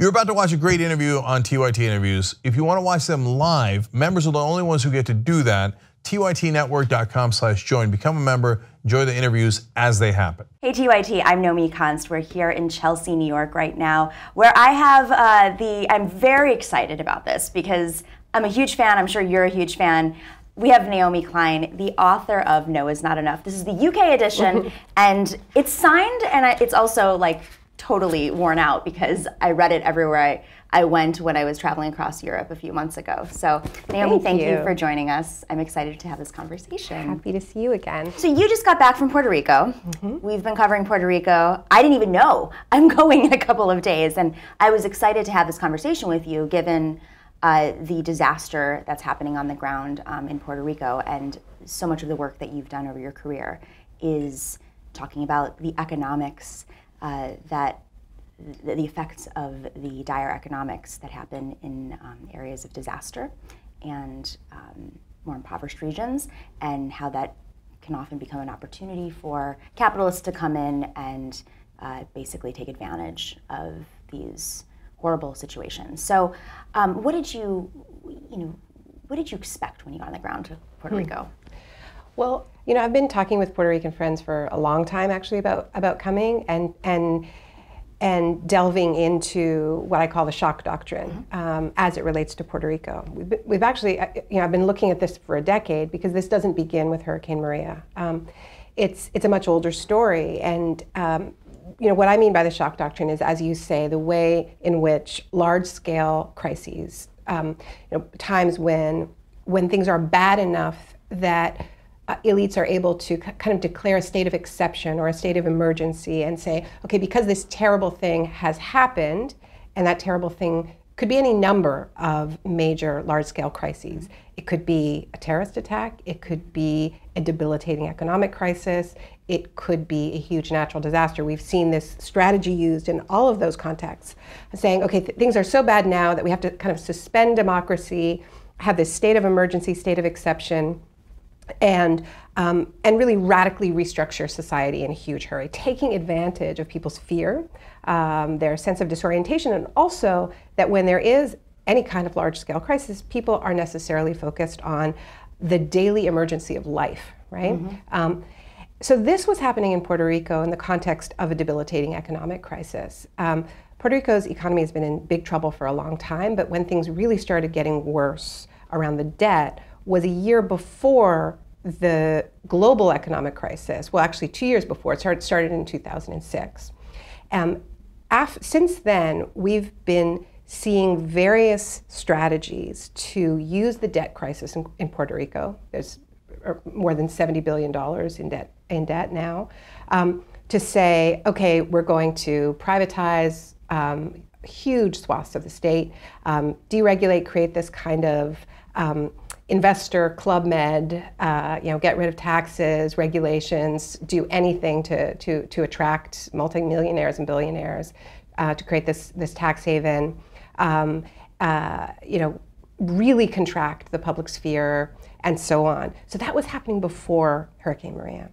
You're about to watch a great interview on TYT Interviews. If you want to watch them live, members are the only ones who get to do that. TYTnetwork.com/join. Become a member. Enjoy the interviews as they happen. Hey TYT, I'm Naomi Konst. We're here in Chelsea, New York right now, where I have I'm very excited about this because I'm a huge fan. I'm sure you're a huge fan. We have Naomi Klein, the author of No Is Not Enough. This is the UK edition, and it's signed, and it's also like totally worn out because I read it everywhere I went when I was traveling across Europe a few months ago. So Naomi, thank you for joining us. I'm excited to have this conversation. Happy to see you again. So you just got back from Puerto Rico. We've been covering Puerto Rico. I didn't even know I'm going in a couple of days, and I was excited to have this conversation with you given the disaster that's happening on the ground in Puerto Rico, and so much of the work that you've done over your career is talking about the economics, the effects of the dire economics that happen in areas of disaster and more impoverished regions, and how that can often become an opportunity for capitalists to come in and basically take advantage of these horrible situations. So, what did you expect when you got on the ground to Puerto Rico? Well, I've been talking with Puerto Rican friends for a long time, actually, about coming and delving into what I call the Shock Doctrine as it relates to Puerto Rico. We've actually, I've been looking at this for a decade because this doesn't begin with Hurricane Maria. It's a much older story, and what I mean by the Shock Doctrine is, as you say, the way in which large-scale crises, times when things are bad enough that elites are able to kind of declare a state of exception or a state of emergency and say, okay, because this terrible thing has happened, and that terrible thing could be any number of major large-scale crises. It could be a terrorist attack, it could be a debilitating economic crisis, it could be a huge natural disaster. We've seen this strategy used in all of those contexts, saying, okay, things are so bad now that we have to kind of suspend democracy, have this state of emergency, state of exception, and really radically restructure society in a huge hurry, taking advantage of people's fear, their sense of disorientation, and also that when there is any kind of large-scale crisis, people are necessarily focused on the daily emergency of life, right? So this was happening in Puerto Rico in the context of a debilitating economic crisis. Puerto Rico's economy has been in big trouble for a long time, but when things really started getting worse around the debt was a year before the global economic crisis. Well, actually 2 years before. It started in 2006. Since then, we've been seeing various strategies to use the debt crisis in Puerto Rico. There's more than $70 billion in debt now, to say, okay, we're going to privatize huge swaths of the state, deregulate, create this kind of investor Club Med, get rid of taxes, regulations, do anything to attract multimillionaires and billionaires, to create this tax haven, really contract the public sphere, and so on. So that was happening before Hurricane Maria.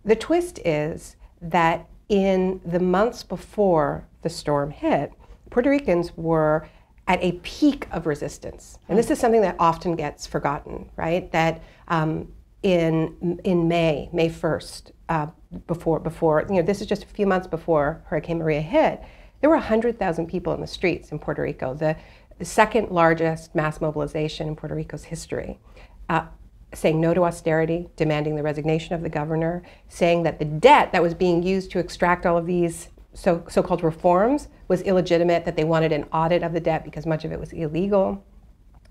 The twist is that in the months before the storm hit, Puerto Ricans were at a peak of resistance. And this is something that often gets forgotten, right? That in May 1st, before this is just a few months before Hurricane Maria hit, there were 100,000 people in the streets in Puerto Rico, the second largest mass mobilization in Puerto Rico's history, saying no to austerity, demanding the resignation of the governor, saying that the debt that was being used to extract all of these so-called reforms was illegitimate, that they wanted an audit of the debt because much of it was illegal.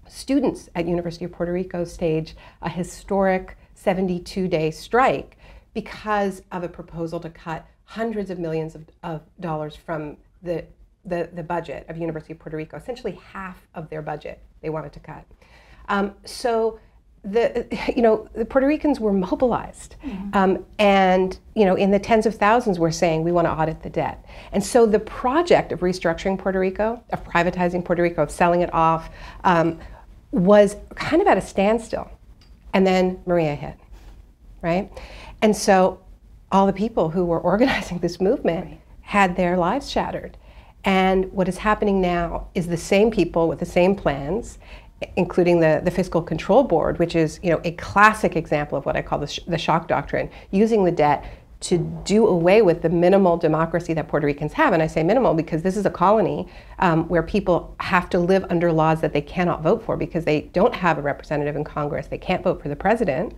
Students at University of Puerto Rico staged a historic 72-day strike because of a proposal to cut hundreds of millions of dollars from the budget of University of Puerto Rico, essentially half of their budget they wanted to cut. So the Puerto Ricans were mobilized, and in the tens of thousands were saying we want to audit the debt. And so the project of restructuring Puerto Rico, of privatizing Puerto Rico, of selling it off, was kind of at a standstill. And then Maria hit, right? And so all the people who were organizing this movement had their lives shattered. And what is happening now is the same people with the same plans, including the Fiscal Control Board, which is, a classic example of what I call the Shock Doctrine, using the debt to do away with the minimal democracy that Puerto Ricans have. And I say minimal because this is a colony where people have to live under laws that they cannot vote for because they don't have a representative in Congress. They can't vote for the president.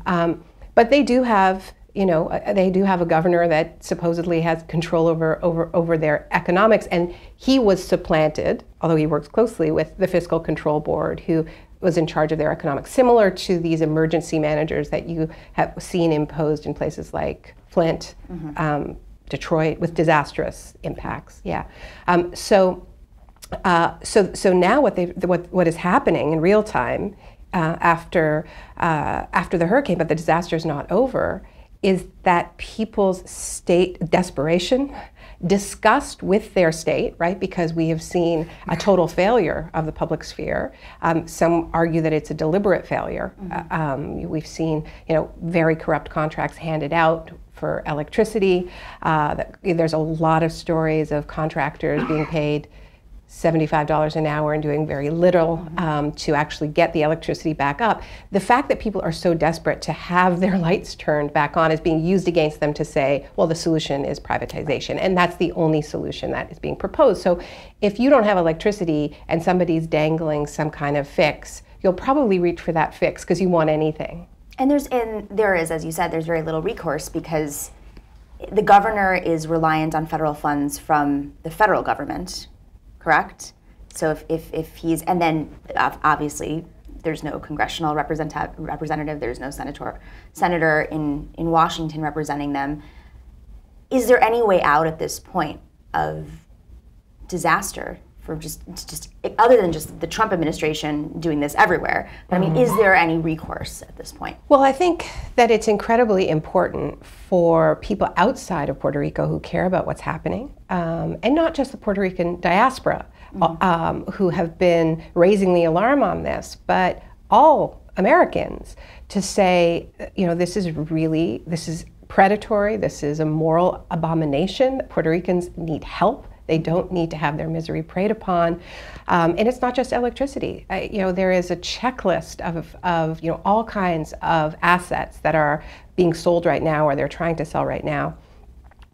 But they do have, a governor that supposedly has control over their economics. And he was supplanted, although he works closely with the Fiscal Control Board, who was in charge of their economics, similar to these emergency managers that you have seen imposed in places like Flint, Detroit, with disastrous impacts. Yeah. So now what is happening in real time after the hurricane, but the disaster is not over, is that people's state desperation, disgust with their state, right? Because we have seen a total failure of the public sphere. Some argue that it's a deliberate failure. We've seen, very corrupt contracts handed out for electricity. There's a lot of stories of contractors being paid $75 an hour and doing very little to actually get the electricity back up. The fact that people are so desperate to have their lights turned back on is being used against them to say, well, the solution is privatization. And that's the only solution that is being proposed. So if you don't have electricity and somebody's dangling some kind of fix, you'll probably reach for that fix because you want anything. And there is, as you said, there's very little recourse because the governor is reliant on federal funds from the federal government. Correct? So if he's, and then obviously there's no congressional representative, there's no senator in Washington representing them. Is there any way out at this point of disaster for just other than just the Trump administration doing this everywhere? But I mean, is there any recourse at this point? Well, I think that it's incredibly important for people outside of Puerto Rico who care about what's happening, and not just the Puerto Rican diaspora who have been raising the alarm on this, but all Americans to say, this is predatory, this is a moral abomination, that Puerto Ricans need help. They don't need to have their misery preyed upon. And it's not just electricity. There is a checklist of all kinds of assets that are being sold right now or they're trying to sell right now.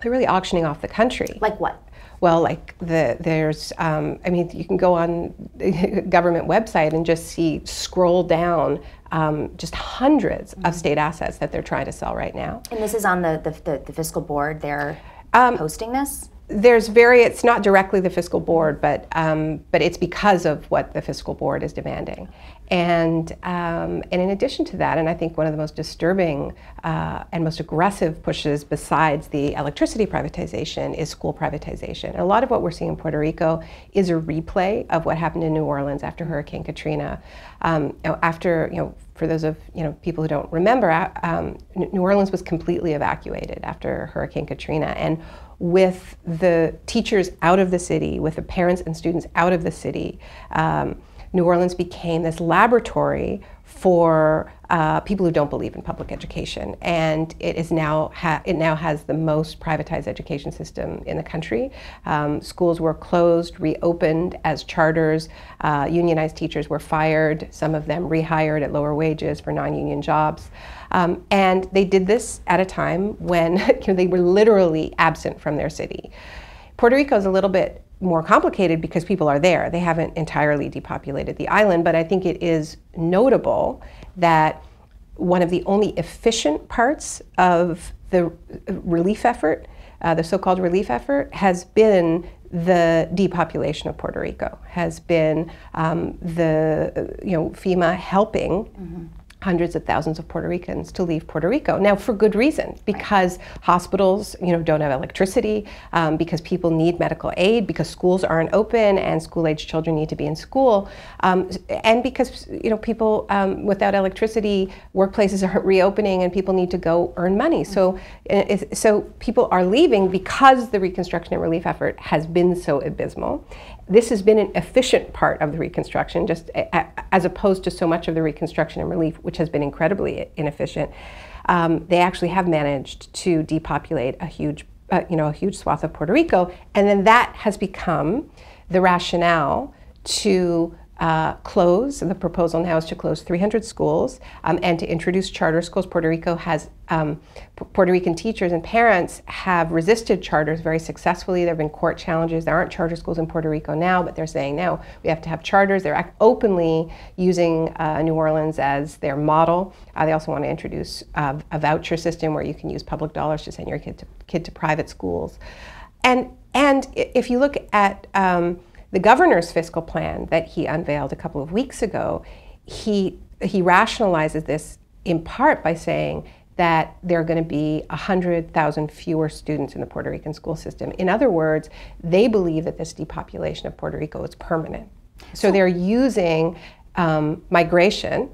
They're really auctioning off the country. Like what? Well, like there's, you can go on the government website and just scroll down just hundreds of state assets that they're trying to sell right now. And this is on the fiscal board, they're posting this? It's not directly the fiscal board, but it's because of what the fiscal board is demanding. And in addition to that, and I think one of the most disturbing and most aggressive pushes besides the electricity privatization is school privatization. And a lot of what we're seeing in Puerto Rico is a replay of what happened in New Orleans after Hurricane Katrina. For those of people who don't remember, New Orleans was completely evacuated after Hurricane Katrina, and with the teachers out of the city, with the parents and students out of the city, New Orleans became this laboratory for people who don't believe in public education, and it now has the most privatized education system in the country. Schools were closed, reopened as charters. Unionized teachers were fired. Some of them rehired at lower wages for non-union jobs, and they did this at a time when they were literally absent from their city. Puerto Rico is a little bit more complicated because people are there. They haven't entirely depopulated the island, but I think it is notable that one of the only efficient parts of the relief effort, the so-called relief effort, has been the depopulation of Puerto Rico, has been FEMA helping hundreds of thousands of Puerto Ricans to leave Puerto Rico. Now, for good reason, because hospitals, don't have electricity, because people need medical aid, because schools aren't open and school-aged children need to be in school, and because people without electricity, workplaces aren't reopening and people need to go earn money. So people are leaving because the reconstruction and relief effort has been so abysmal. This has been an efficient part of the reconstruction, just as opposed to so much of the reconstruction and relief, which has been incredibly inefficient. They actually have managed to depopulate a huge a huge swath of Puerto Rico, and then that has become the rationale to close. The proposal now is to close 300 schools and to introduce charter schools. Puerto Rico has, Puerto Rican teachers and parents have resisted charters very successfully. There have been court challenges. There aren't charter schools in Puerto Rico now, but they're saying no, we have to have charters. They're openly using New Orleans as their model. They also want to introduce a voucher system where you can use public dollars to send your kid to private schools. And if you look at the governor's fiscal plan that he unveiled a couple of weeks ago, he rationalizes this in part by saying that there are going to be 100,000 fewer students in the Puerto Rican school system. In other words, they believe that this depopulation of Puerto Rico is permanent. So they're using migration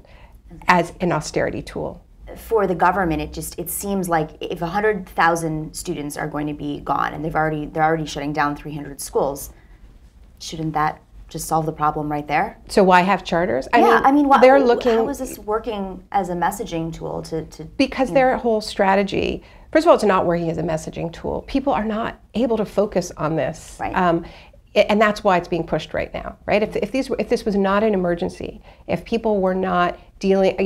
as an austerity tool. For the government, it seems like if 100,000 students are going to be gone, and they're already shutting down 300 schools, shouldn't that just solve the problem right there? So why have charters? I mean, they're looking. How is this working as a messaging tool to because their whole strategy, first of all, it's not working as a messaging tool. People are not able to focus on this. Right. And that's why it's being pushed right now, right? If this was not an emergency, if people were not dealing,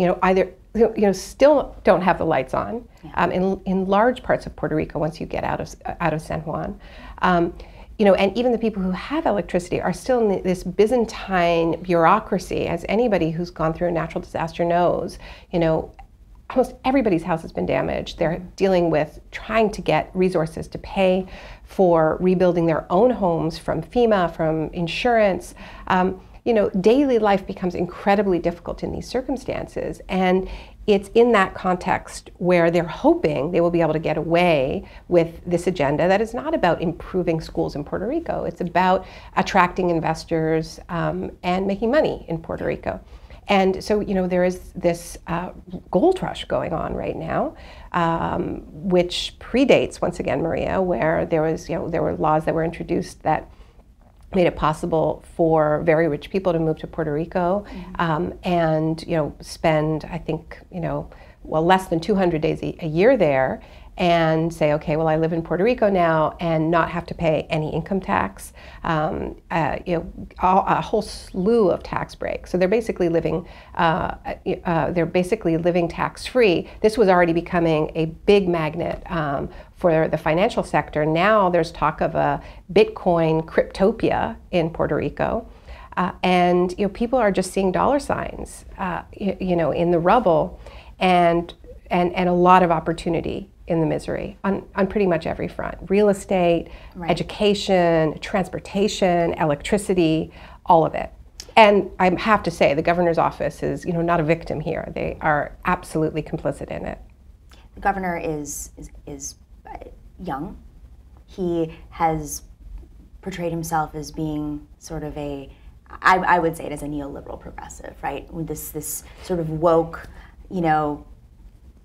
still don't have the lights on, in large parts of Puerto Rico once you get out of San Juan. And even the people who have electricity are still in this Byzantine bureaucracy, as anybody who's gone through a natural disaster knows. Almost everybody's house has been damaged. They're dealing with trying to get resources to pay for rebuilding their own homes from FEMA, from insurance. Daily life becomes incredibly difficult in these circumstances. And it's in that context where they're hoping they will be able to get away with this agenda that is not about improving schools in Puerto Rico. It's about attracting investors and making money in Puerto Rico. And so, there is this gold rush going on right now, which predates, once again, Maria, where there were laws that were introduced that made it possible for very rich people to move to Puerto Rico and spend, I think, less than 200 days a year there, and say, okay, well, I live in Puerto Rico now and not have to pay any income tax, a whole slew of tax breaks. So they're basically living tax-free. This was already becoming a big magnet for the financial sector. Now there's talk of a Bitcoin cryptopia in Puerto Rico. And people are just seeing dollar signs, in the rubble, and a lot of opportunity in the misery on pretty much every front. Real estate, right. Education, transportation, electricity, all of it. And I have to say, the governor's office is not a victim here. They are absolutely complicit in it. The governor is young. He has portrayed himself as being sort of I would say it as a neoliberal progressive, right? With this sort of woke,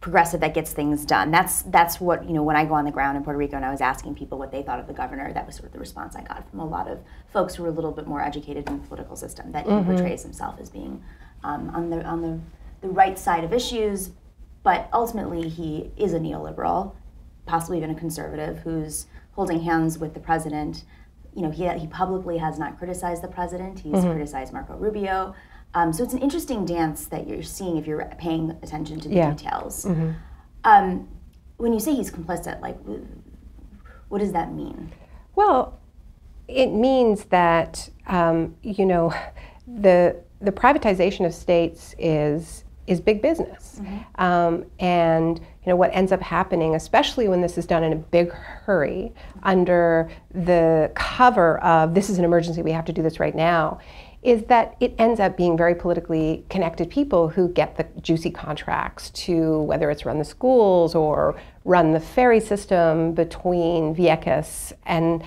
progressive that gets things done. That's what, when I go on the ground in Puerto Rico and I was asking people what they thought of the governor, that was sort of the response I got from a lot of folks who were a little bit more educated in the political system, that he portrays himself as being on the right side of issues, but ultimately he is a neoliberal, possibly even a conservative, who's holding hands with the president. He publicly has not criticized the president. He's criticized Marco Rubio. So it's an interesting dance that you're seeing if you're paying attention to the details. When you say he's complicit, what does that mean? Well, it means that the privatization of states is big business, and what ends up happening, especially when this is done in a big hurry under the cover of this is an emergency, we have to do this right now, is that it ends up being very politically connected people who get the juicy contracts to, whether it's run the schools or run the ferry system between Vieques and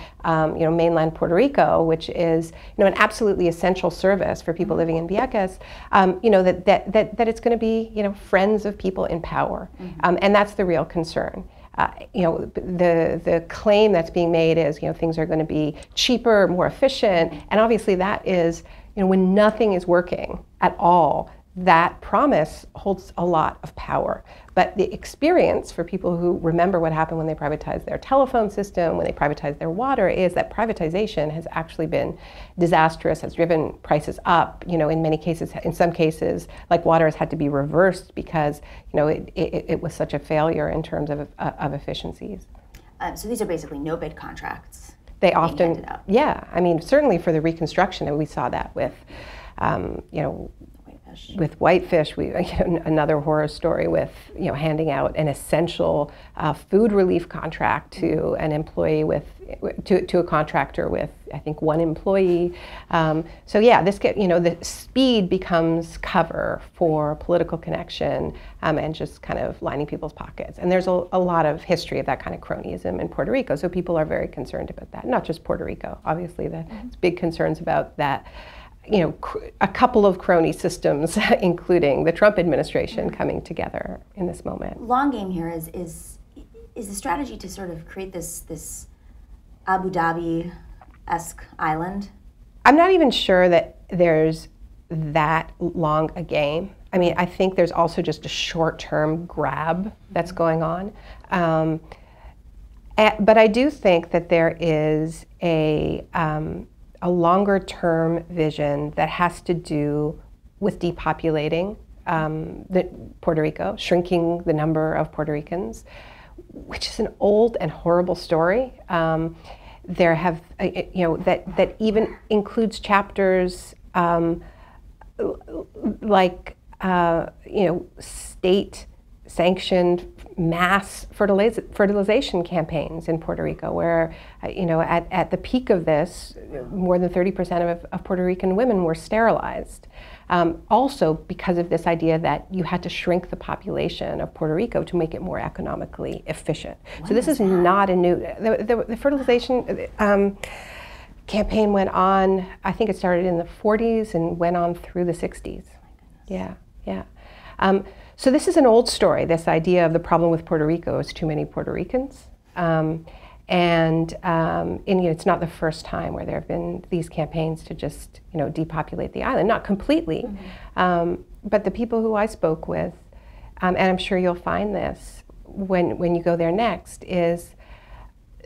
mainland Puerto Rico, which is an absolutely essential service for people living in Vieques. That it's going to be friends of people in power, and that's the real concern. The claim that's being made is things are going to be cheaper, more efficient, and obviously that is when nothing is working at all, that promise holds a lot of power. But the experience for people who remember what happened when they privatized their telephone system, when they privatized their water, is that privatization has actually been disastrous, has driven prices up. In many cases, in some cases, like water has had to be reversed because it was such a failure in terms of efficiencies. So these are basically no-bid contracts. They often, yeah. I mean, certainly for the reconstruction, and we saw that with, with Whitefish, another horror story with handing out an essential food relief contract to an employee to a contractor with, I think, one employee. So yeah, the speed becomes cover for political connection and just kind of lining people's pockets. And there's a lot of history of that kind of cronyism in Puerto Rico. So people are very concerned about that. Not just Puerto Rico, obviously. There's big concerns about that. A couple of crony systems, including the Trump administration, coming together in this moment. Long game here is the strategy to sort of create this Abu Dhabi-esque island? I'm not even sure that there's that long a game. I mean, I think there's also just a short-term grab that's going on. But I do think that there is a longer-term vision that has to do with depopulating Puerto Rico, shrinking the number of Puerto Ricans, which is an old and horrible story. There have, that even includes chapters like, state-sanctioned mass fertilization campaigns in Puerto Rico, where, at the peak of this, more than 30% of Puerto Rican women were sterilized. Also because of this idea that you had to shrink the population of Puerto Rico to make it more economically efficient. So this is not a new, the fertilization campaign went on, I think it started in the 40s and went on through the 60s. Yeah. So this is an old story, this idea of the problem with Puerto Rico is too many Puerto Ricans. And it's not the first time where there have been these campaigns to just depopulate the island, not completely, but the people who I spoke with, and I'm sure you'll find this when you go there next, is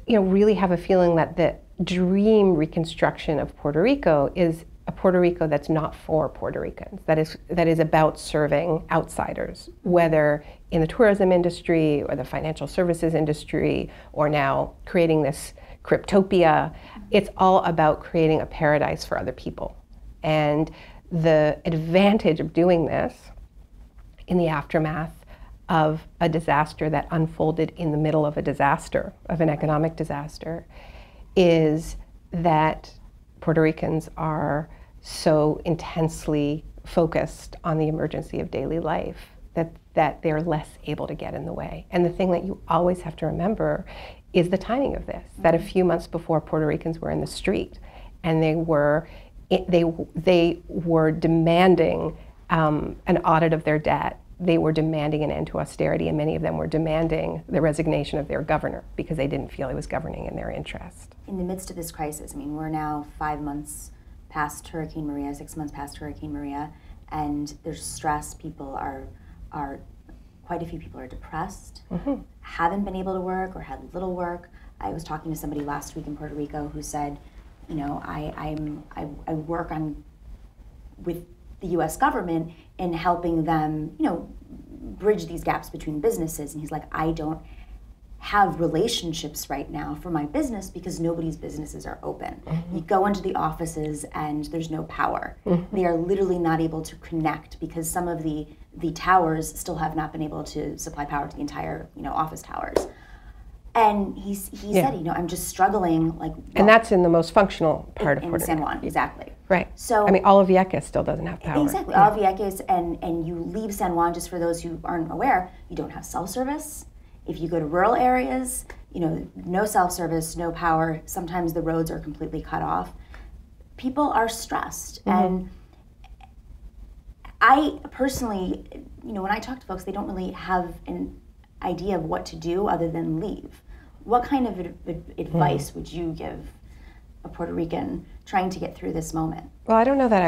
really have a feeling that the dream reconstruction of Puerto Rico is a Puerto Rico that's not for Puerto Ricans, that is about serving outsiders, whether in the tourism industry or the financial services industry, or now creating this cryptopia. It's all about creating a paradise for other people. And the advantage of doing this in the aftermath of a disaster that unfolded in the middle of a disaster, of an economic disaster, is that Puerto Ricans are so intensely focused on the emergency of daily life that they're less able to get in the way. And the thing that you always have to remember is the timing of this, that a few months before Puerto Ricans were in the street and they were demanding an audit of their debt. They were demanding an end to austerity, and many of them were demanding the resignation of their governor because they didn't feel he was governing in their interest. In the midst of this crisis, I mean, we're now 5 months past Hurricane Maria, 6 months past Hurricane Maria, and there's stress. People are quite a few people are depressed, haven't been able to work or had little work. I was talking to somebody last week in Puerto Rico who said, I work with the U.S. government in helping them, bridge these gaps between businesses. And he's like, I don't have relationships right now for my business because nobody's businesses are open. You go into the offices and there's no power. They are literally not able to connect because some of the towers still have not been able to supply power to the entire, office towers. And he said, I'm just struggling, like. And that's in the most functional part of Puerto Rico. In San Juan, exactly. Right. So I mean, all of Vieques still doesn't have power. Exactly. All of Vieques, and you leave San Juan, just for those who aren't aware, you don't have self-service. If you go to rural areas, no self-service, no power. Sometimes the roads are completely cut off. People are stressed, and I personally, when I talk to folks, they don't really have an idea of what to do other than leave. What kind of advice would you give a Puerto Rican trying to get through this moment? Well, I don't know that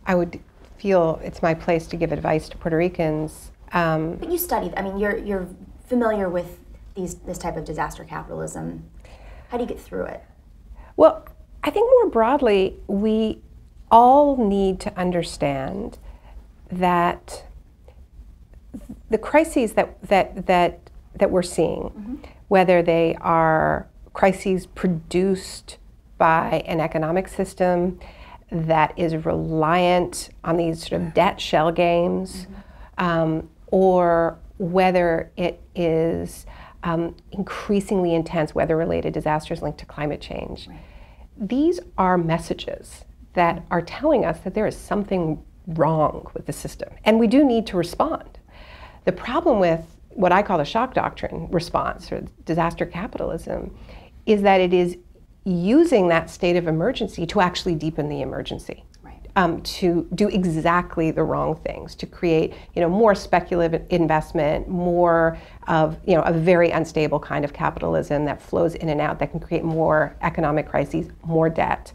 I would feel it's my place to give advice to Puerto Ricans. But you studied. I mean, you're familiar with this type of disaster capitalism. How do you get through it? Well, I think more broadly, we all need to understand that the crises that we're seeing, whether they are crises produced by an economic system that is reliant on these sort of debt shell games, or whether it is increasingly intense weather-related disasters linked to climate change. Right. These are messages that are telling us that there is something wrong with the system, and we do need to respond. The problem with what I call the shock doctrine response, or disaster capitalism, is that it is using that state of emergency to actually deepen the emergency. To do exactly the wrong things, to create, more speculative investment, more of, a very unstable kind of capitalism that flows in and out, that can create more economic crises, more debt.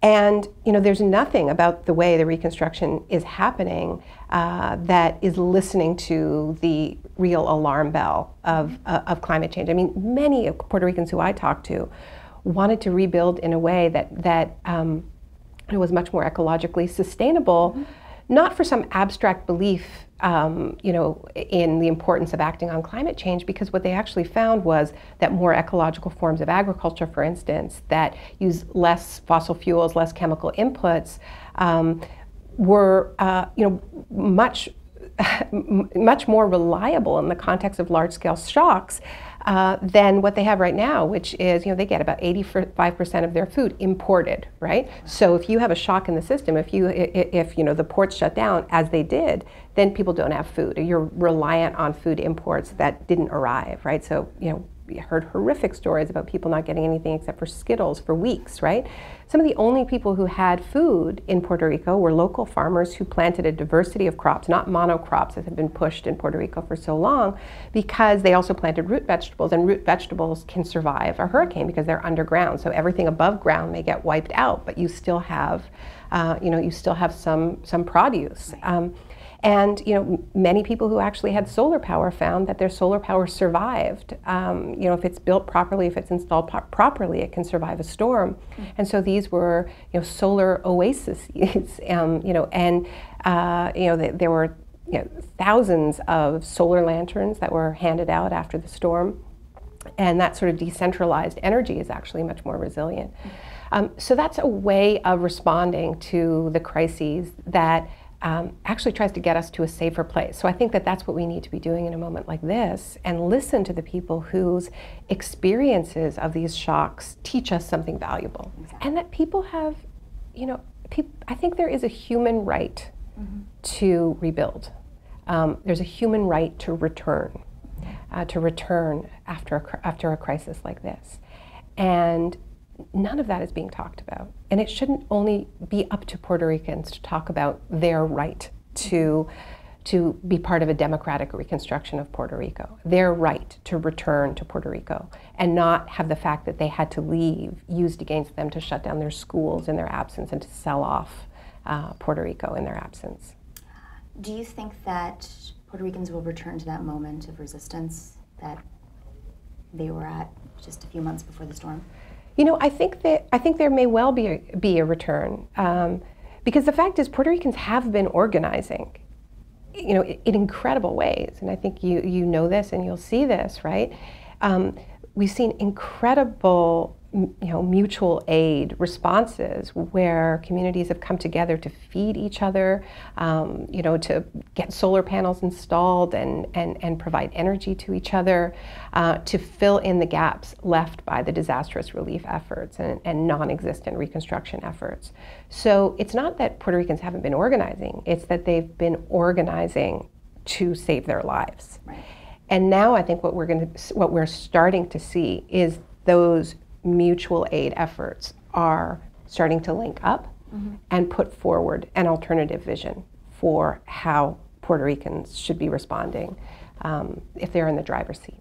And there's nothing about the way the reconstruction is happening that is listening to the real alarm bell of climate change. I mean, many Puerto Ricans who I talked to wanted to rebuild in a way that it was much more ecologically sustainable, not for some abstract belief, in the importance of acting on climate change, because what they actually found was that more ecological forms of agriculture, for instance, that use less fossil fuels, less chemical inputs, were, much more reliable in the context of large-scale shocks than what they have right now, which is, they get about 85% of their food imported, right? So if you have a shock in the system, if the ports shut down, as they did, then people don't have food, or you're reliant on food imports that didn't arrive, right? So, we heard horrific stories about people not getting anything except for Skittles for weeks, right? Some of the only people who had food in Puerto Rico were local farmers who planted a diversity of crops, not monocrops that have been pushed in Puerto Rico for so long, because they also planted root vegetables, and root vegetables can survive a hurricane because they're underground. So everything above ground may get wiped out, but you still have, some produce. And many people who actually had solar power found that their solar power survived. If it's built properly, if it's installed properly, it can survive a storm. And so these were, solar oases. There were thousands of solar lanterns that were handed out after the storm. And that sort of decentralized energy is actually much more resilient. So that's a way of responding to the crises that actually tries to get us to a safer place. So I think that that's what we need to be doing in a moment like this, and listen to the people whose experiences of these shocks teach us something valuable. Exactly. And that people have, I think there is a human right to rebuild. There's a human right to return after a crisis like this. And none of that is being talked about. And it shouldn't only be up to Puerto Ricans to talk about their right to be part of a democratic reconstruction of Puerto Rico, their right to return to Puerto Rico, and not have the fact that they had to leave used against them to shut down their schools in their absence and to sell off Puerto Rico in their absence. Do you think that Puerto Ricans will return to that moment of resistance that they were at just a few months before the storm? I think there may well be a return, because the fact is Puerto Ricans have been organizing, in incredible ways, and I think you know this and you'll see this, right? We've seen incredible, mutual aid responses where communities have come together to feed each other, to get solar panels installed and provide energy to each other, to fill in the gaps left by the disastrous relief efforts and non-existent reconstruction efforts. So it's not that Puerto Ricans haven't been organizing, it's that they've been organizing to save their lives. Right. And now I think what we're starting to see is those mutual aid efforts are starting to link up and put forward an alternative vision for how Puerto Ricans should be responding if they're in the driver's seat.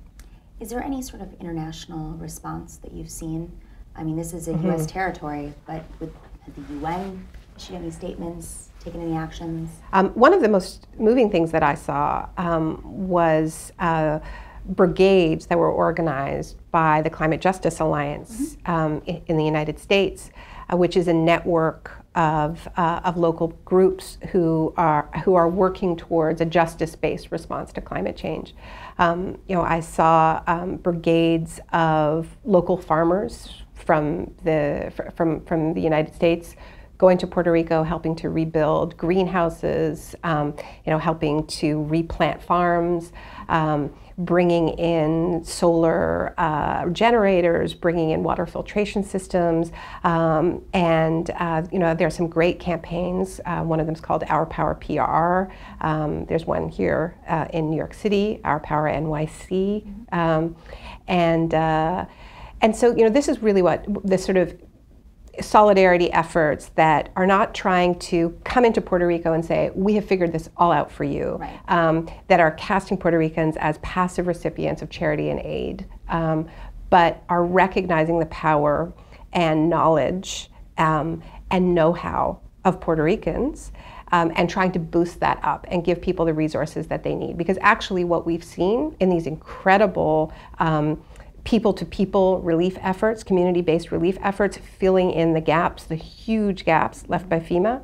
Is there any sort of international response that you've seen? I mean, this is a U.S. territory, but had the UN issued any statements, taken any actions? One of the most moving things that I saw was brigades that were organized by the Climate Justice Alliance in the United States, which is a network of local groups who are working towards a justice-based response to climate change. I saw brigades of local farmers from the United States going to Puerto Rico, helping to rebuild greenhouses, helping to replant farms, bringing in solar generators, bringing in water filtration systems, and there are some great campaigns. One of them is called Our Power PR. There's one here in New York City, Our Power NYC, and so this is really what this sort of solidarity efforts that are not trying to come into Puerto Rico and say, we have figured this all out for you, right. That are casting Puerto Ricans as passive recipients of charity and aid, but are recognizing the power and knowledge and know-how of Puerto Ricans, and trying to boost that up and give people the resources that they need. Because actually what we've seen in these incredible people-to-people relief efforts, community-based relief efforts, filling in the gaps, the huge gaps left by FEMA,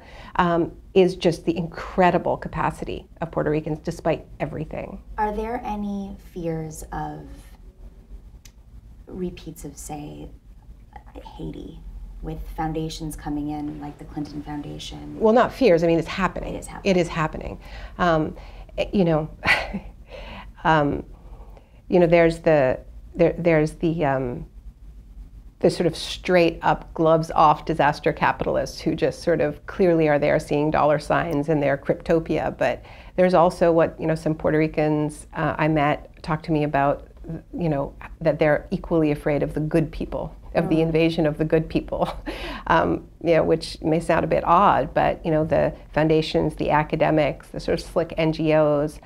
is just the incredible capacity of Puerto Ricans despite everything. Are there any fears of repeats of, say, Haiti, with foundations coming in like the Clinton Foundation? Well, not fears, I mean, it's happening. It is happening. It is happening. There's the sort of straight up gloves off disaster capitalists who just sort of clearly are there seeing dollar signs in their cryptopia. But there's also what some Puerto Ricans I met talked to me about, that they're equally afraid of the good people, of the invasion of the good people, which may sound a bit odd, but the foundations, the academics, the sort of slick NGOs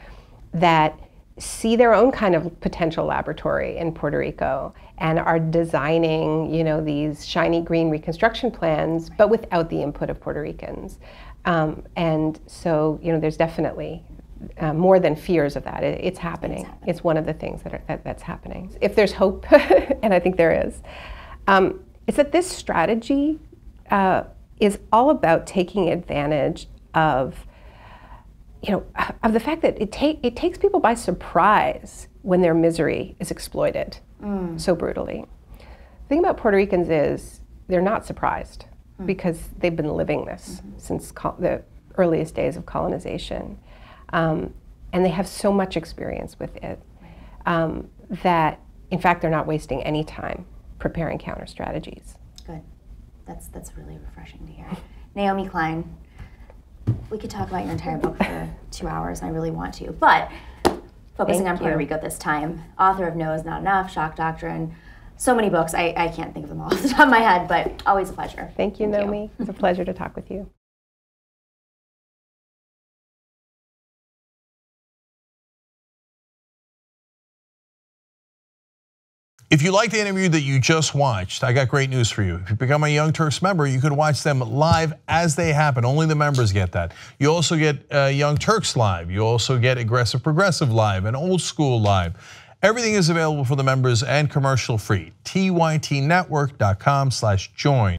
that see their own kind of potential laboratory in Puerto Rico and are designing, these shiny green reconstruction plans, but without the input of Puerto Ricans. And so, there's definitely more than fears of that. It's happening. It's one of the things that's happening. If there's hope, and I think there is, it's that this strategy is all about taking advantage of the fact that it takes people by surprise when their misery is exploited so brutally. The thing about Puerto Ricans is they're not surprised because they've been living this since the earliest days of colonization. And they have so much experience with it that, in fact, they're not wasting any time preparing counter strategies. Good. That's really refreshing to hear. Naomi Klein, we could talk about your entire book for 2 hours, and I really want to, but focusing on Puerto Rico this time. Author of No Is Not Enough, Shock Doctrine, so many books. I can't think of them all off the top of my head, but always a pleasure. Thank you, Naomi. It's a pleasure to talk with you. If you like the interview that you just watched, I got great news for you. If you become a Young Turks member, you can watch them live as they happen. Only the members get that. You also get Young Turks live. You also get Aggressive Progressive live and Old School live. Everything is available for the members and commercial free. TYTnetwork.com/join.